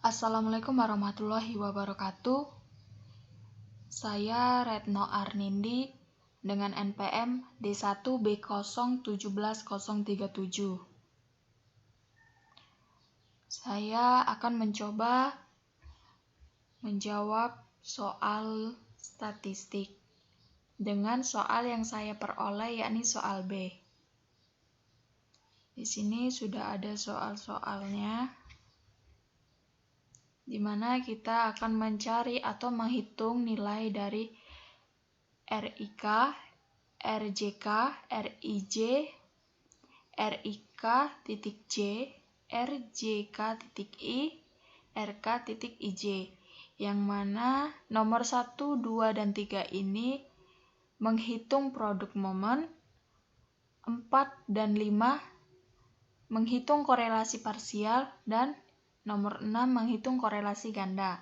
Assalamualaikum warahmatullahi wabarakatuh. Saya Retno Arnindi dengan NPM D1B017037. Saya akan mencoba menjawab soal statistik dengan soal yang saya peroleh, yakni soal B. Di sini sudah ada soal-soalnya, di mana kita akan mencari atau menghitung nilai dari RIK, RJK, RIJ, RIK.J, RJK.I, RK.IJ, yang mana nomor 1, 2, dan 3 ini menghitung produk momen, 4 dan 5 menghitung korelasi parsial, dan nomor 6 menghitung korelasi ganda.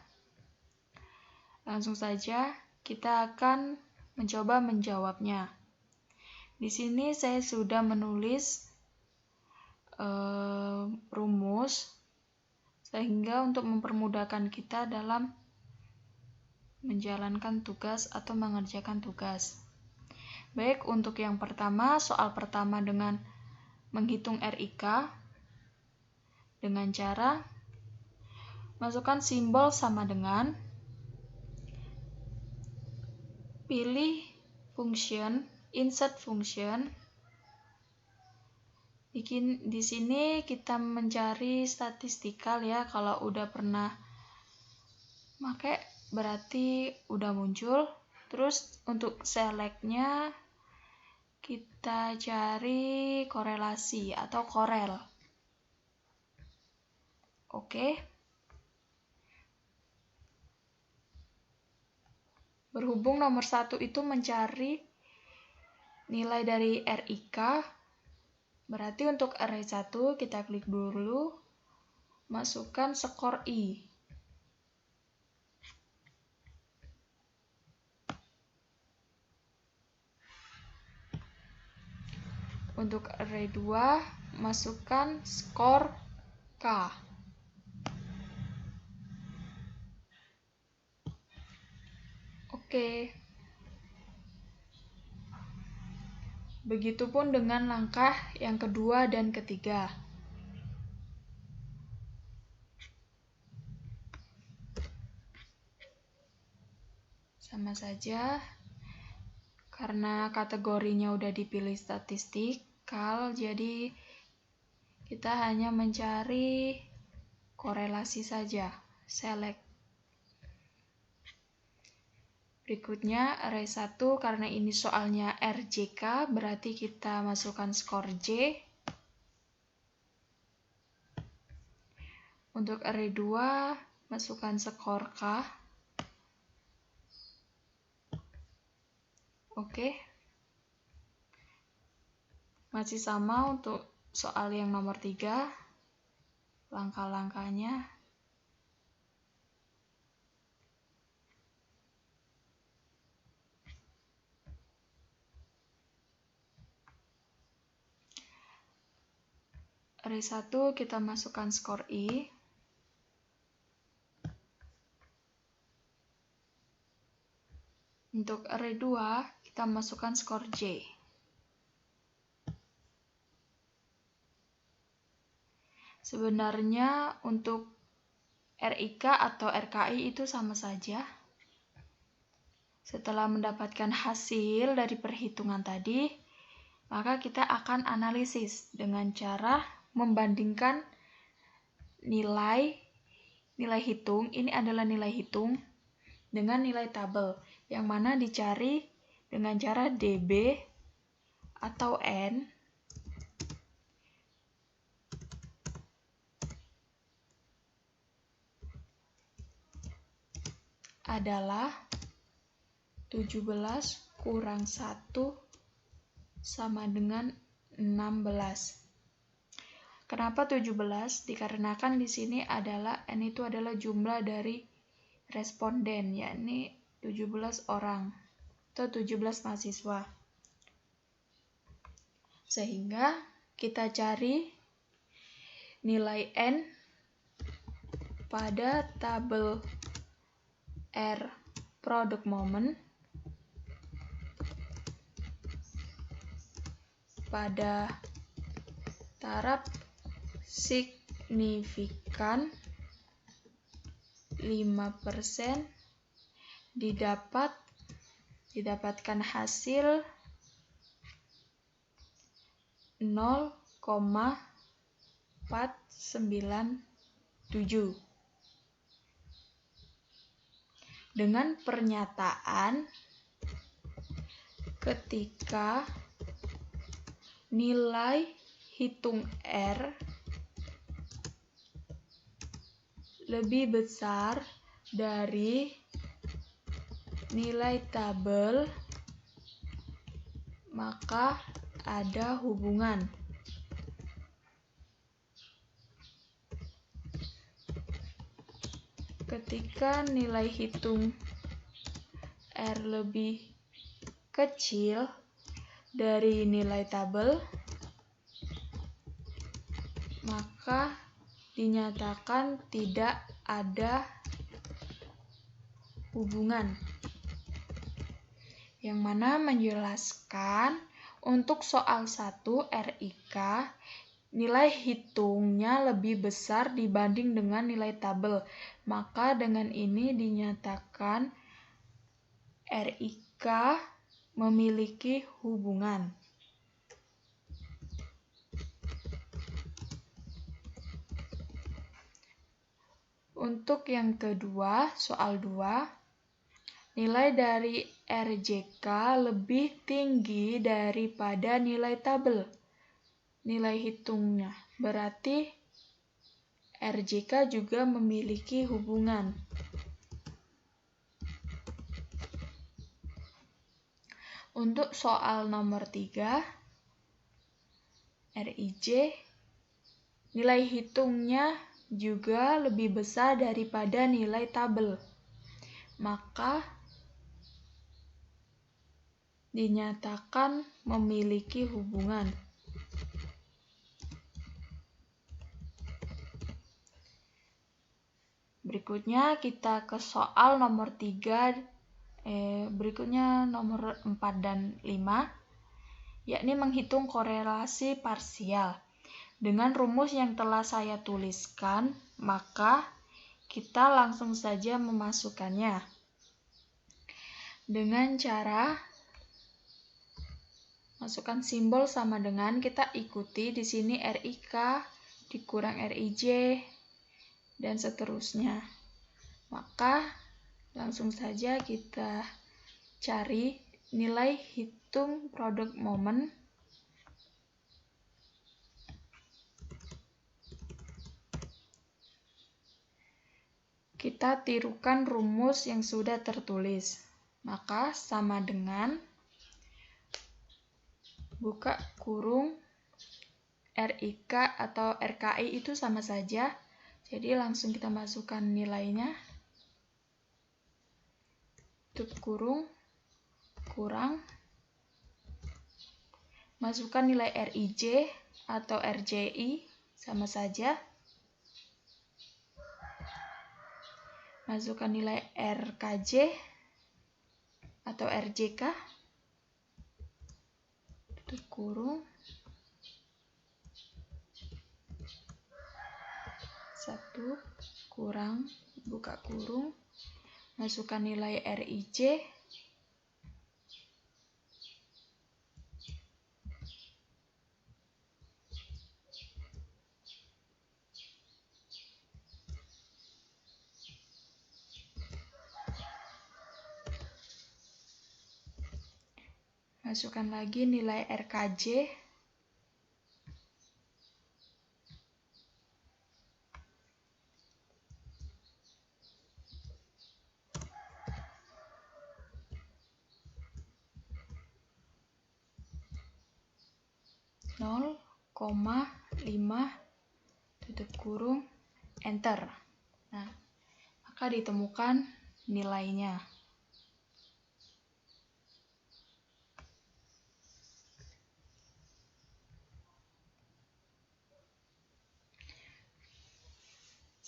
Langsung saja kita akan mencoba menjawabnya. Di sini saya sudah menulis rumus sehingga untuk mempermudahkan kita dalam menjalankan tugas atau mengerjakan tugas. Baik, untuk yang pertama, soal pertama dengan menghitung RIK dengan cara masukkan simbol sama dengan, pilih function, insert function. Di sini kita mencari statistikal ya. Kalau udah pernah pakai berarti udah muncul. Terus untuk selectnya kita cari korelasi atau korel. Oke. Berhubung nomor 1 itu mencari nilai dari RIK, berarti untuk array 1 kita klik dulu, masukkan skor I. Untuk array 2, masukkan skor K. Oke. Begitupun dengan langkah yang kedua dan ketiga. Sama saja, karena kategorinya udah dipilih statistikal, jadi kita hanya mencari korelasi saja, select. Berikutnya array 1, karena ini soalnya RJK, berarti kita masukkan skor J. Untuk array 2, masukkan skor K. Oke. Masih sama untuk soal yang nomor 3. Langkah-langkahnya. Array 1 kita masukkan skor I. Untuk array 2 kita masukkan skor J. Sebenarnya untuk RIK atau RKI itu sama saja. Setelah mendapatkan hasil dari perhitungan tadi, maka kita akan analisis dengan cara membandingkan nilai hitung, ini adalah nilai hitung, dengan nilai tabel, yang mana dicari dengan cara DB atau N adalah 17 kurang 1 sama dengan 16. Kenapa 17? Dikarenakan di sini adalah N itu adalah jumlah dari responden, yakni 17 orang atau 17 mahasiswa. Sehingga kita cari nilai N pada tabel R product moment pada taraf signifikan 5% didapatkan hasil 0,497 dengan pernyataan ketika nilai hitung R lebih besar dari nilai tabel, maka ada hubungan. Ketika nilai hitung R lebih kecil dari nilai tabel, maka dinyatakan tidak ada hubungan. Yang mana menjelaskan untuk soal 1 RIK nilai hitungnya lebih besar dibanding dengan nilai tabel. Maka dengan ini dinyatakan RIK memiliki hubungan. Untuk yang kedua, soal 2, nilai dari RJK lebih tinggi daripada nilai tabel, nilai hitungnya. Berarti RJK juga memiliki hubungan. Untuk soal nomor 3, RIJ, nilai hitungnya juga lebih besar daripada nilai tabel. Maka dinyatakan memiliki hubungan. Berikutnya kita ke soal nomor 3, berikutnya nomor 4 dan 5, yakni menghitung korelasi parsial. Dengan rumus yang telah saya tuliskan, maka kita langsung saja memasukkannya. Dengan cara masukkan simbol sama dengan, kita ikuti di sini RIK dikurang RIJ dan seterusnya. Maka langsung saja kita cari nilai hitung product moment kita tirukan rumus yang sudah tertulis. Maka sama dengan buka kurung RIK atau RKI itu sama saja. Jadi langsung kita masukkan nilainya. Tutup kurung, kurang. Masukkan nilai RIJ atau RJI sama saja. Masukkan nilai RKJ atau RJK. Tutup kurung. 1 kurang, buka kurung. Masukkan nilai RIJ. Masukkan lagi nilai RKJ. Nol, 5, tutup kurung, enter. Nah, maka ditemukan nilainya.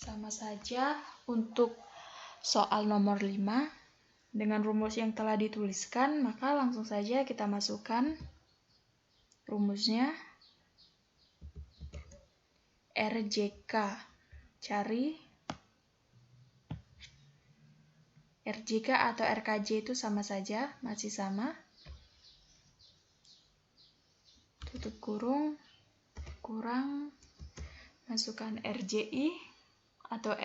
Sama saja untuk soal nomor 5 dengan rumus yang telah dituliskan, maka langsung saja kita masukkan rumusnya. RJK, cari RJK atau RKJ itu sama saja, masih sama. Tutup kurung, kurang, masukkan RJI atau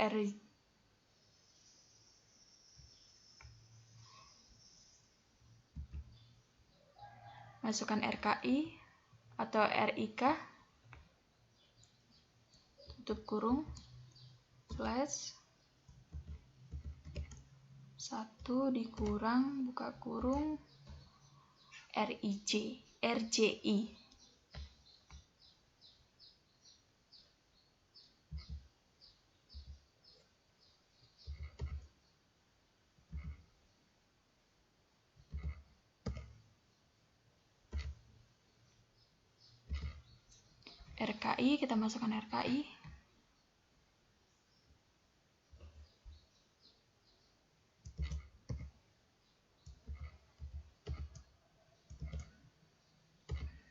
masukkan RKI atau RIK, tutup kurung, slash 1 dikurang, buka kurung, RJI. RKI, kita masukkan RKI.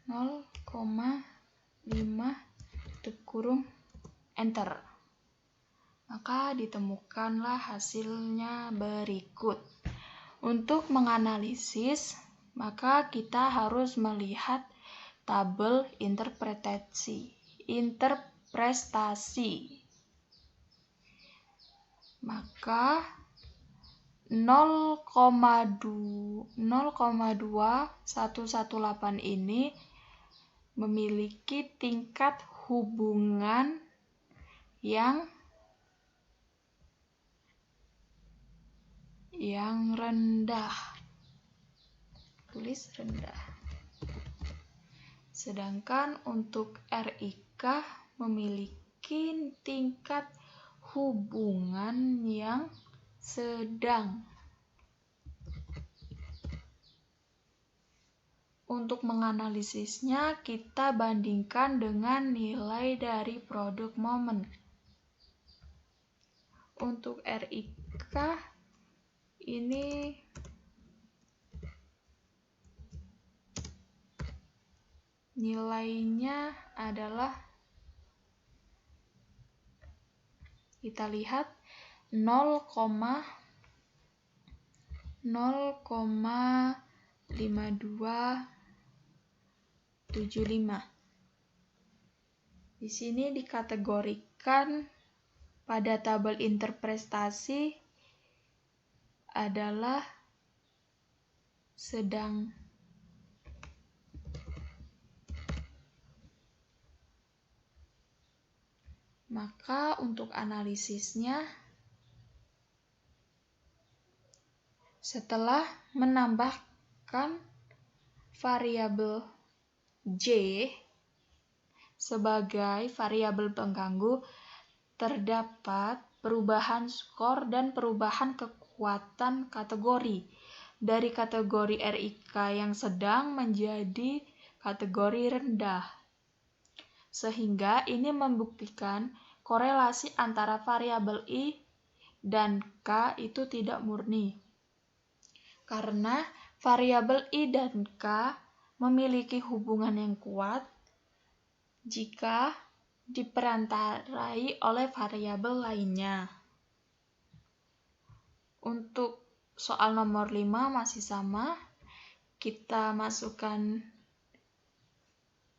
Nol, 5, tutup kurung, enter. Maka ditemukanlah hasilnya berikut. Untuk menganalisis, maka kita harus melihat tabel interpretasi. Maka 0,2118 ini memiliki tingkat hubungan yang rendah. Tulis rendah. Sedangkan untuk RIK memiliki tingkat hubungan yang sedang. Untuk menganalisisnya, kita bandingkan dengan nilai dari produk momen. Untuk RIK ini nilainya adalah, kita lihat 0,5275. Di sini dikategorikan pada tabel interpretasi adalah sedang. Maka untuk analisisnya, setelah menambahkan variabel J sebagai variabel pengganggu, terdapat perubahan skor dan perubahan kekuatan kategori dari kategori RIK yang sedang menjadi kategori rendah. Sehingga ini membuktikan korelasi antara variabel I dan K itu tidak murni. Karena variabel I dan K memiliki hubungan yang kuat jika diperantarai oleh variabel lainnya. Untuk soal nomor 5 masih sama. Kita masukkan,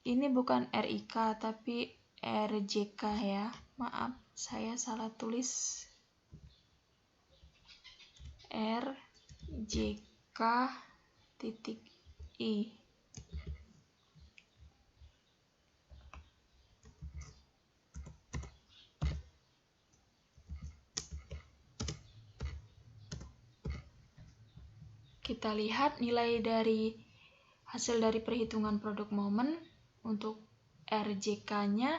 ini bukan RIK tapi RJK ya. Maaf, saya salah tulis. RJK.I. Kita lihat nilai dari hasil dari perhitungan produk momen. Untuk RJK-nya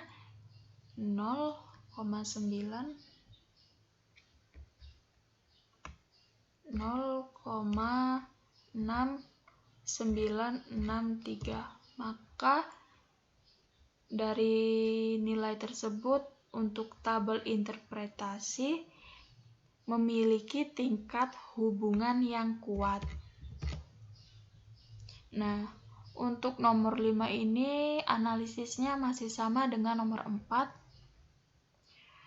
0,6963. Maka dari nilai tersebut untuk tabel interpretasi memiliki tingkat hubungan yang kuat. Nah, untuk nomor 5 ini analisisnya masih sama dengan nomor 4.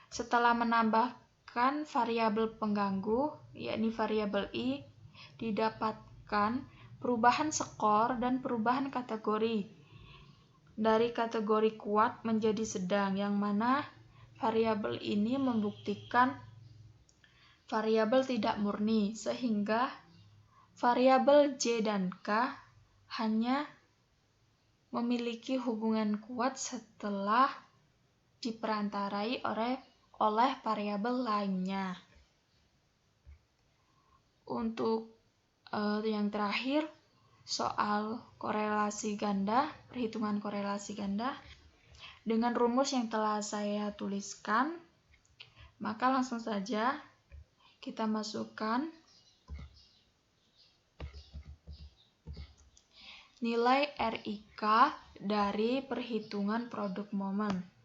Setelah menambahkan variabel pengganggu, yakni variabel I, didapatkan perubahan skor dan perubahan kategori dari kategori kuat menjadi sedang, yang mana variabel ini membuktikan variabel tidak murni, sehingga variabel J dan K hanya memiliki hubungan kuat setelah diperantarai oleh variabel lainnya. Untuk yang terakhir, soal korelasi ganda, perhitungan korelasi ganda. Dengan rumus yang telah saya tuliskan, maka langsung saja kita masukkan nilai RIK dari perhitungan produk momen.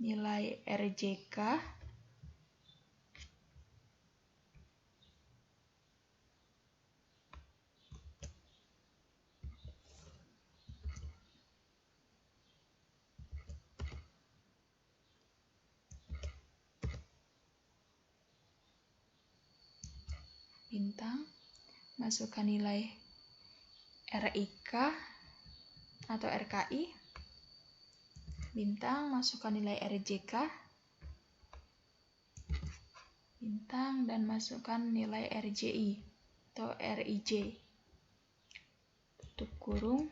Nilai RJK bintang, masukkan nilai RIK atau RKI, bintang, masukkan nilai RJK, bintang, dan masukkan nilai RJI atau RIJ, tutup kurung,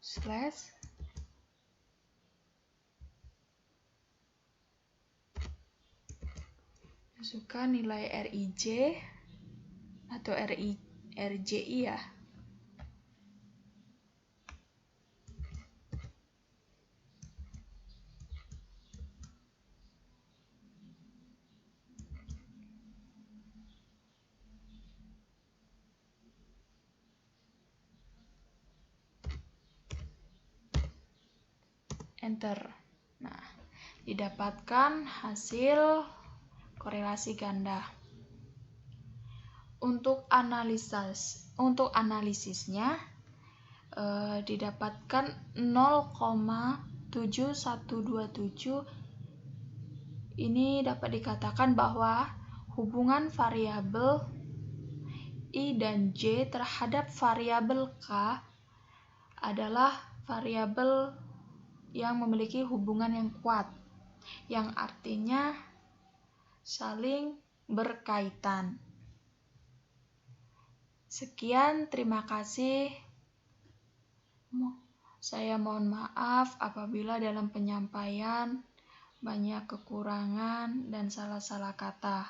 slash, masukkan nilai RIJ atau RJI ya. Enter. Nah, didapatkan hasil korelasi ganda. Untuk analisisnya didapatkan 0,7127. Ini dapat dikatakan bahwa hubungan variabel I dan J terhadap variabel K adalah variabel yang memiliki hubungan yang kuat, yang artinya saling berkaitan. Sekian, terima kasih. Saya mohon maaf apabila dalam penyampaian banyak kekurangan dan salah-salah kata.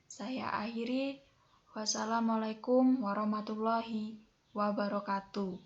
Saya akhiri. Wassalamualaikum warahmatullahi wabarakatuh.